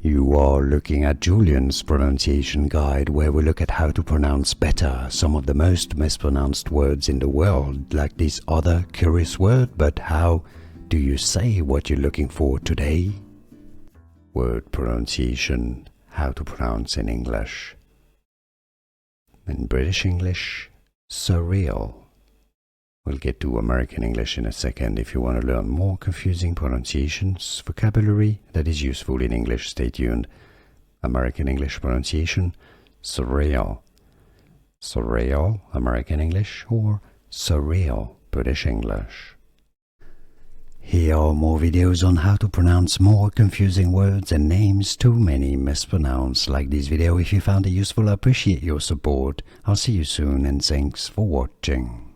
You are looking at Julian's pronunciation guide, where we look at how to pronounce better some of the most mispronounced words in the world, like this other curious word. But how do you say what you're looking for today? Word pronunciation, how to pronounce in English. In British English, surreal. We'll get to American English in a second. If you want to learn more confusing pronunciations, vocabulary that is useful in English, stay tuned. American English pronunciation, surreal. Surreal, American English, or surreal, British English. Here are more videos on how to pronounce more confusing words and names too many mispronounced. Like this video if you found it useful. I appreciate your support. I'll see you soon and thanks for watching.